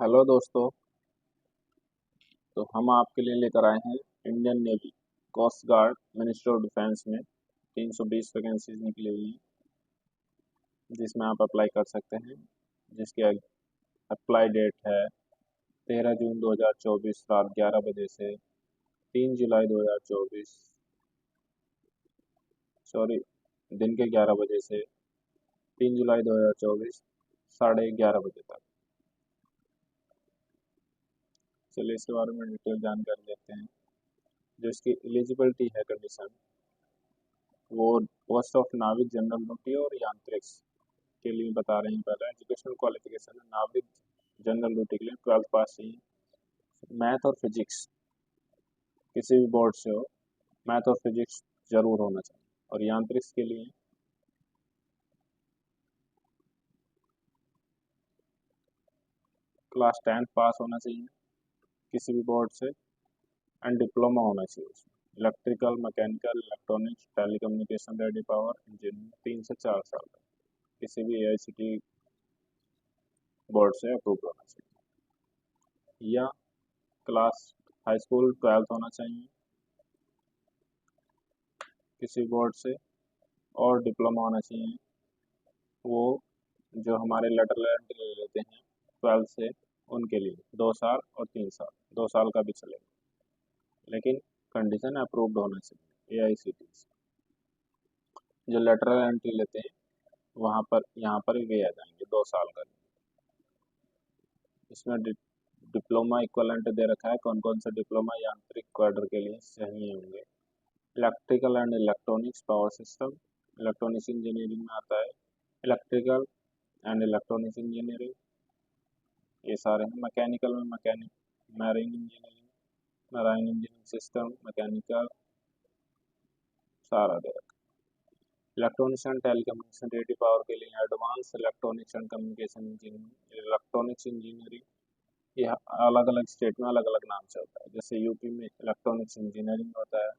Hello दोस्तों। तो हम आपके लिए लेकर आए हैं Indian Navy Coast Guard Ministry of Defence में 320 वैकेंसीज निकली हुई हैं जिसमें आप अप्लाई कर सकते हैं। जिसकी अप्लाई डेट है 13 जून 2024 रात 11 बजे से 3 जुलाई 2024 सॉरी दिन के 11 बजे से 3 जुलाई 2024 11:30 बजे तक। चलिए इसके बारे में डिटेल जानकारी लेते हैं। जो इसकी एलिजिबिलिटी है कंडीशन, वो पोस्ट ऑफ नाविक जनरल ड्यूटी और यांत्रिक के लिए बता रहे हैं। पहला एजुकेशनल क्वालिफिकेशन है, नाविक जनरल ड्यूटी के लिए 12th पास चाहिए। मैथ और फिजिक्स किसी भी बोर्ड से हो, मैथ और फिजिक्स जरूर होना चाहिए। और यांत्रिक के लिए क्लास 10th पास होना चाहिए किसी भी बोर्ड से, एंड डिप्लोमा होना चाहिए उसमें। Electrical, mechanical, electronics, telecommunication, ready power, engineering 3 से 4 साल तक किसी भी AICTE बोर्ड से अप्रूव होना चाहिए। या क्लास हाई स्कूल 12th होना चाहिए किसी बोर्ड से, और डिप्लोमा होना चाहिए। वो जो हमारे लेटर ले लेते हैं 12th से, उनके लिए 2 साल और 3 साल, 2 साल का भी चलेगा, लेकिन कंडीशन अप्रूव्ड होना चाहिए AICTE से। जो लेटरल एंट्री लेते हैं वहाँ पर यहाँ पर वे आ जाएंगे 2 साल का। इसमें डिप्लोमा इक्वलेंट दे रखा है, कौन कौन से डिप्लोमा यांत्रिक क्वाड्र के लिए सही होंगे। Electrical and electronics power system, electronics engineering में आता है। इलेक्ट्रिकल एंड इलेक्ट्रॉनिक्स इंजीनियरिंग, ये सारे हैं। मैकेनिकल में marine engineering, marine engineering system, mechanical, सारा दे रखा है। Electronics and telecommunication ready power के लिए advance electronics and communication engineering, electronics engineering. ये अलग अलग स्टेट में अलग अलग नाम से होता है। जैसे यूपी में इलेक्ट्रॉनिक्स इंजीनियरिंग होता है।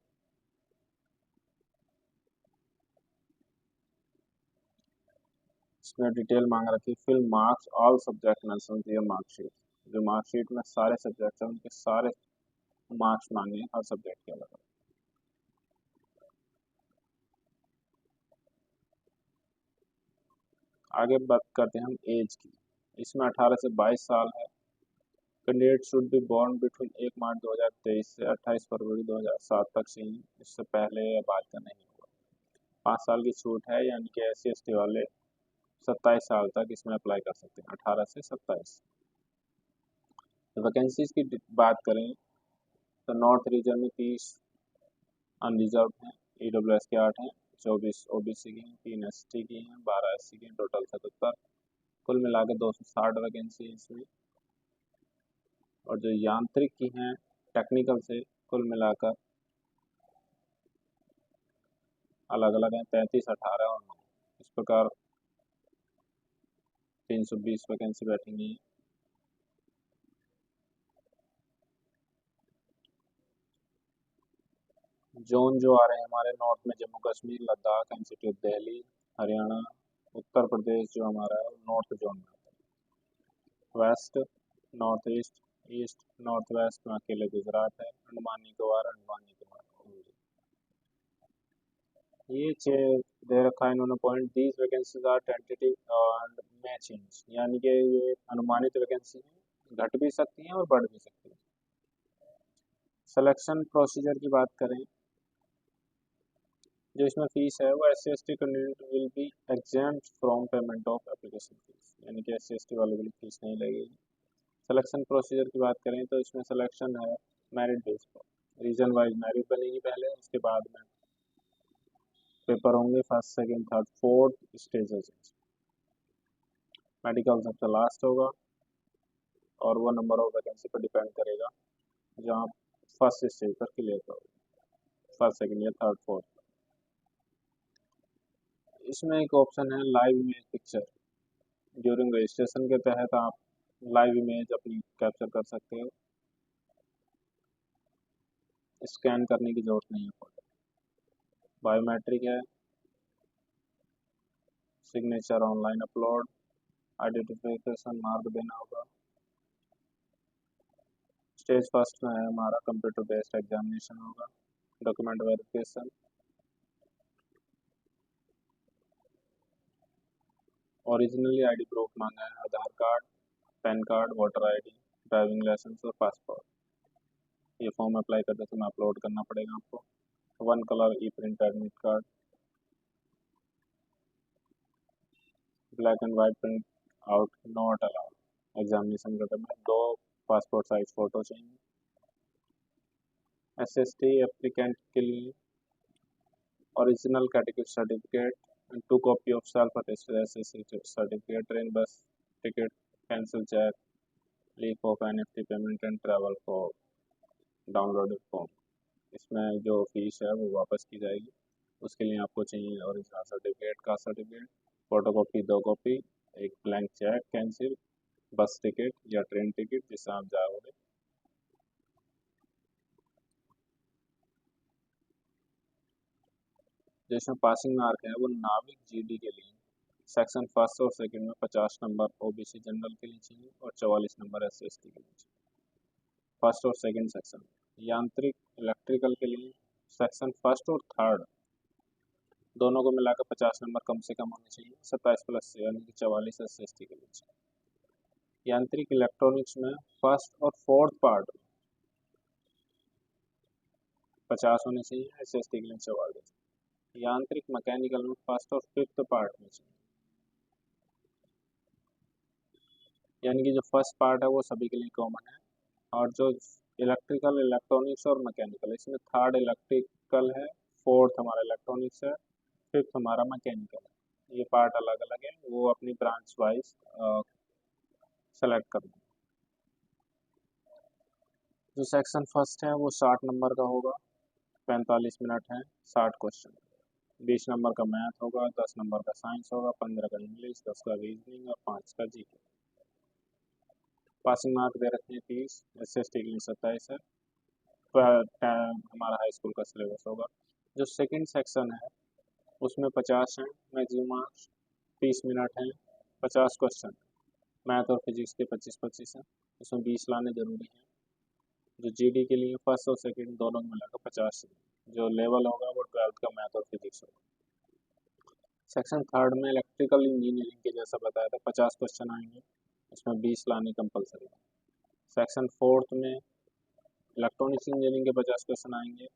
इसमें डिटेल मांग रखी, fill marks all subject mention your marksheet. जो मार्कशीट में सारे सब्जेक्ट हैं उनके सारे मार्क्स मांगे हैं, हर सब्जेक्ट के अलग। आगे बात करते हैं हम एज की। इसमें 18 से 22 साल है। Candidate should be born between 1 March 2023 से 28 फरवरी 2007 तक से ही, इससे पहले या बाद का नहीं होगा। 5 साल की छूट है, यानी कि SC ST वाले 27 साल तक इसमें अप्लाई कर सकते हैं, 18 से 27। वैकेंसीज की बात करें तो नॉर्थ रीजन में 30 अनरिजर्व हैं, EWS के 8 हैं, 24 OBC की हैं, 3 ST की हैं, 12 SC की हैं, टोटल 77। कुल मिला के 260 वैकेंसी है इसमें। और जो यांत्रिक की हैं टेक्निकल से, कुल मिलाकर अलग अलग हैं 35, 18 और 9। इस प्रकार 320 वैकेंसी बैठेंगी। जोन जो आ रहे हैं हमारे नॉर्थ में जम्मू कश्मीर, लद्दाख, NCT दिल्ली, हरियाणा, उत्तर प्रदेश जो हमारा है वो नॉर्थ जोन में आता है। West, north east, east, north west में अकेले गुजरात है। अंडमान निकोबार, अंडमान निकोबार only। ये दे रखा है इन्होंने point, these vacancies are tentative and may change, यानी कि ये अनुमानित वैकेंसी है, घट भी सकती हैं और बढ़ भी सकती हैं। सिलेक्शन प्रोसीजर की बात करें, जो इसमें फीस है वो SC ST candidate will be exempt from payment of application fees, यानी कि SC ST वालों के लिए फीस नहीं लगेगी। सिलेक्शन प्रोसीजर की बात करें तो इसमें सिलेक्शन है मेरिट बेस पर। रीजन वाइज मेरिट बनेगी पहले, उसके बाद में पेपर होंगे first, second, third, fourth stages. Medical सबसे लास्ट होगा, और वो नंबर ऑफ वैकेंसी पर डिपेंड करेगा जहाँ फर्स्ट स्टेज पर क्लियर करोगे, फर्स्ट, सेकंड या थर्ड, फोर्थ। इसमें एक ऑप्शन है live image picture. During registration के तहत आप लाइव इमेज अपनी कैप्चर कर सकते हो, स्कैन करने की जरूरत नहीं है फोटो। बायोमेट्रिक है, signature online upload, identification mark देना होगा, स्टेज फर्स्ट में है हमारा कंप्यूटर बेस्ड एग्जामिनेशन होगा, document verification. Originally ID proof मांगा है, Aadhaar card, PAN card, voter ID, driving licence और पासपोर्ट। ये फॉर्म अप्लाई करते समय अपलोड करना पड़ेगा आपको। One colour e print admit card, black and white print out not allowed. Examination करते में 2 पासपोर्ट साइज फ़ोटो चाहिए। एसएसटी एप्लीकेंट के लिए original category certificate and 2 copy of self-attested SSC certificate, train bus ticket, cancel check, leave of NFT payment and travel for downloaded form। इसमें जो fees है वो वापस की जाएगी। उसके लिए आपको चाहिए original certificate, caste certificate, photocopy 2 copy, एक blank cheque, cancel, bus ticket या ट्रेन टिकट जिससे आप जाओगे। जिसमें पासिंग मार्क है वो नाविक जीडी के लिए सेक्शन फर्स्ट और सेकंड में 50 नंबर ओबीसी जनरल के लिए चाहिए और 44 नंबर एससी के लिए चाहिए, फर्स्ट और सेकंड सेक्शन। यांत्रिक इलेक्ट्रिकल के लिए सेक्शन फर्स्ट और थर्ड दोनों को मिलाकर 50 नंबर कम से कम होने चाहिए, 27+, यानी कि 44 एससी के लिए चाहिए। यांत्रिक इलेक्ट्रॉनिक्स में फर्स्ट और फोर्थ पार्ट 50 होने चाहिए, एसएसटी के लिए 44। यांत्रिक मैकेनिकल में फर्स्ट और फिफ्थ पार्ट में चाहिए, यानी कि जो फर्स्ट पार्ट है वो सभी के लिए कॉमन है। और जो इलेक्ट्रिकल, इलेक्ट्रॉनिक्स और मैकेनिकल, इसमें थर्ड इलेक्ट्रिकल है, फोर्थ हमारा इलेक्ट्रॉनिक्स है, फिफ्थ हमारा मैकेनिकल है। ये पार्ट अलग अलग है, वो अपनी ब्रांच वाइज सेलेक्ट कर लें। जो सेक्शन फर्स्ट है वो 60 नंबर का होगा, 45 मिनट है, 60 क्वेश्चन। 20 नंबर का मैथ होगा, 10 नंबर का साइंस होगा, 15 का इंग्लिश, 10 का रीजनिंग और 5 का जीके। पासिंग मार्क दे रखे हैं 30, एसएसटी के लिए 27 है। हमारा हाई स्कूल का सिलेबस होगा। जो सेकंड सेक्शन है उसमें 50 हैं मैक्सिमम मार्क्स, 30 मिनट हैं, 50 क्वेश्चन। मैथ और फिजिक्स के 25-25 हैं, इसमें 20 लाने जरूरी हैं। जो जीडी के लिए फर्स्ट और सेकंड दोनों को मिलाकर 50 है। जो लेवल होगा वो 12th का मैथ और फिजिक्स होगा। सेक्शन थर्ड में इलेक्ट्रिकल इंजीनियरिंग के जैसा बताया था, 50 क्वेश्चन आएंगे, इसमें 20 लाने कंपलसरी है। सेक्शन फोर्थ में इलेक्ट्रॉनिक्स इंजीनियरिंग के 50 क्वेश्चन आएंगे,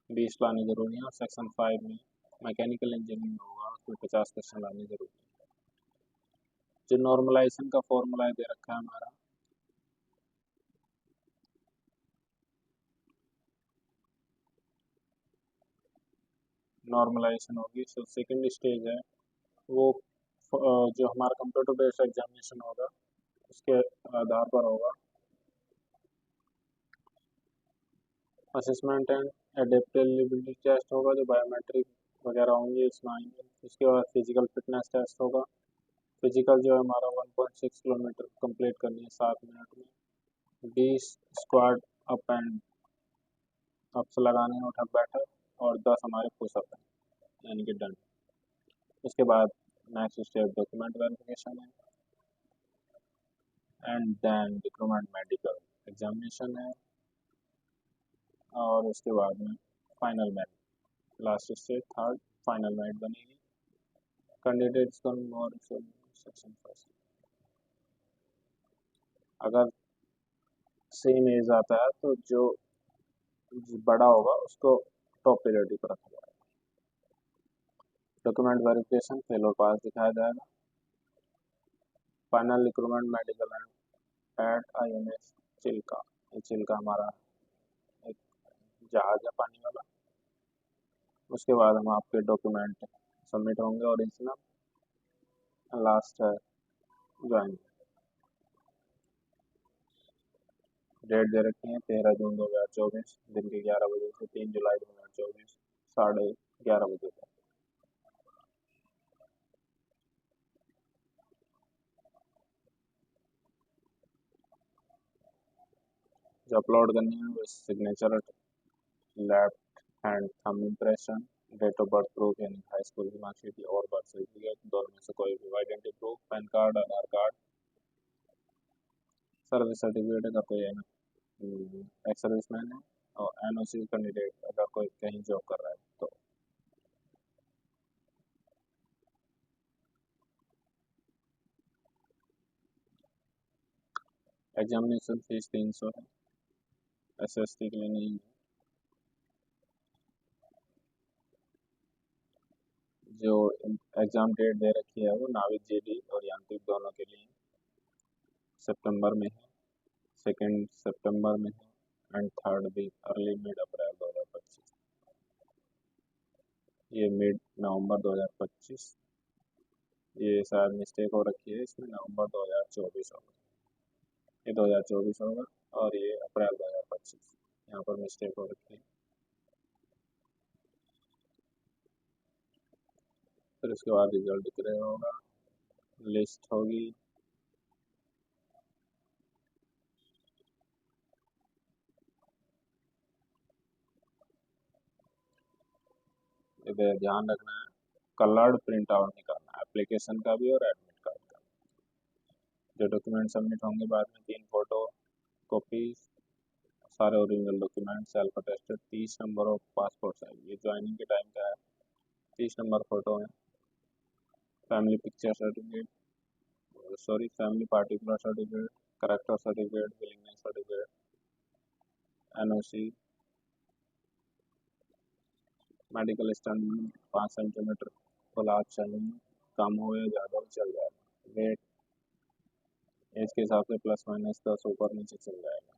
20 लाने जरूरी है। और सेक्शन 5 में मैकेनिकल इंजीनियरिंग होगा, उसमें 50 क्वेश्चन लाने जरूरी है। जो नॉर्मलाइजेशन का फॉर्मूला दे रखा है हमारा, नॉर्मलाइजेशन होगी। सो सेकंड स्टेज है वो जो हमारा कंप्यूटर बेस्ड एग्जामिनेशन होगा उसके आधार पर होगा। असेसमेंट एंड एडेप्टेबिलिटी टेस्ट होगा, जो बायोमेट्रिक वगैरह होंगे इसमें आएंगे। उसके बाद फिजिकल फिटनेस टेस्ट होगा। फिजिकल जो है हमारा 1.6 किलोमीटर कंप्लीट करनी है 7 मिनट में। 20 स्क्वाड अप एंड अप्स लगाने हैं, उठक बैठक, और 10 हमारे पुशअप हैं, यानी कि डंड। उसके बाद नेक्स्ट स्टेप डॉक्यूमेंट वेरिफिकेशन है, and then recruitment medical examination है, और उसके बाद में final merit, last stage third final merit बनेगी। कैंडिडेट्स को मोर सेक्शन फर्स्ट। अगर सेम एज आता है तो जो बड़ा होगा उसको टॉप प्रायोरिटी पर रखा जाएगा। डॉक्यूमेंट वेरिफिकेशन फेल और पास दिखाया जाएगा। Final recruitment medical and at INS Chilka. ये चिल्का हमारा एक जहाज है पानी वाला। उसके बाद हम आपके डॉक्यूमेंट सबमिट होंगे ओरिजिनल। लास्ट है ज्वाइन। डेट दे रखी है 13 जून 2024, दिन के 11 बजे से 3 जुलाई 2024 11:30 तक। जो अपलोड करनी है वो signature, left hand thumb impression, date of birth proof यानी हाई स्कूल की मार्कशीट और बर्थ सर्टिफिकेट, दोनों में से कोई भी, identity proof, PAN card, Aadhaar card, service certificate अगर कोई है ना, एक्स सर्विसमैन है और एनओसी कैंडिडेट अगर कोई कहीं जॉब कर रहा है तो। एग्जामिनेशन फीस 300 है, एसएसटी के लिए नहीं है। जो एग्ज़ाम डेट दे रखी है वो नाविक जेडी और यांत्रिक दोनों के लिए सितंबर में है, 2 सितंबर में है and third week early mid April 2025। ये मिड नवंबर 2025, ये शायद मिस्टेक हो रखी है, इसमें नवंबर 2024 होगा, ये 2024 होगा और ये अप्रैल 2025, यहाँ पर मिस्टेक हो रखी है। फिर उसके बाद रिजल्ट डिक्लेयर होगा, लिस्ट होगी, इधर ध्यान रखना है कलर्ड प्रिंट आउट निकालना एप्लीकेशन का भी और एडमिट कार्ड का। जो डॉक्यूमेंट सबमिट होंगे बाद में 3 फोटो कॉपी, सारे original document self attested, 30 number of passport size, ये ज्वाइनिंग के टाइम का है, 30 नंबर फोटो है, family picture certificate, sorry family particular certificate, character certificate, willingness certificate, NOC, medical stand 5 centimetre खुला चाहिए, कम हो या ज़्यादा हो चल जाएगा, वेट एज के हिसाब से +- 10 ऊपर नीचे चल जाएगा,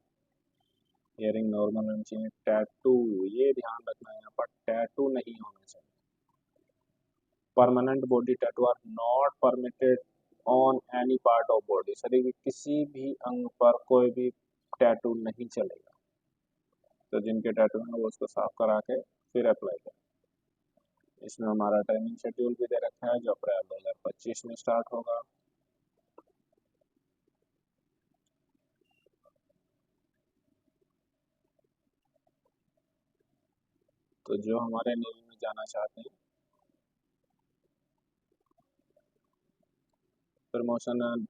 हियरिंग नॉर्मल होनी चाहिए, टैटू ये ध्यान रखना है यहाँ पर टैटू नहीं होना चाहिए, permanent body tattoo are not permitted on any part of body, शरीर के किसी भी अंग पर कोई भी टैटू नहीं चलेगा। तो जिनके टैटू हैं वो उसको साफ करा के फिर अप्लाई करें। इसमें हमारा टाइमिंग शेड्यूल भी दे रखा है जो अप्रैल 2025 में स्टार्ट होगा। तो जो हमारे नेवी में जाना चाहते हैं, प्रमोशन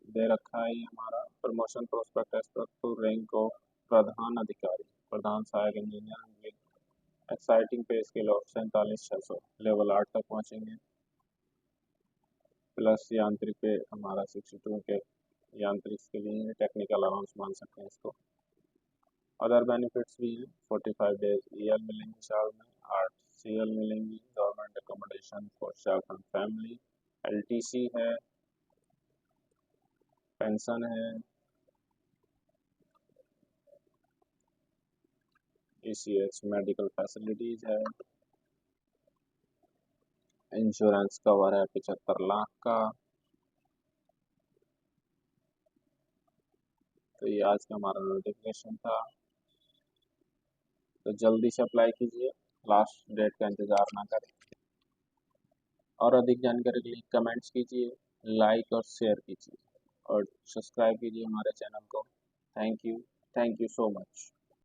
दे रखा है, ये हमारा promotion prospect expect to rank of प्रधान अधिकारी, प्रधान सहायक engineer, exciting pay scale of 47,600, level 8 तक पहुँचेंगे, प्लस यांत्रिक पे हमारा 62 के यांत्रिक के लिए टेक्निकल अलाउंस मान सकते हैं इसको। अदर बेनिफिट्स भी हैं, 45 डेज ईएल मिलेंगी साल में, 8 सीएल मिलेंगी, government accommodation for self and family, LTC है, पेंशन है, ईसीएच मेडिकल फैसिलिटीज है, इंश्योरेंस कवर है 75 लाख का। तो ये आज का हमारा नोटिफिकेशन था, तो जल्दी से अप्लाई कीजिए, लास्ट डेट का इंतज़ार ना करें। और अधिक जानकारी के लिए कमेंट्स कीजिए, लाइक और शेयर कीजिए और सब्सक्राइब कीजिए हमारे चैनल को। Thank you so much.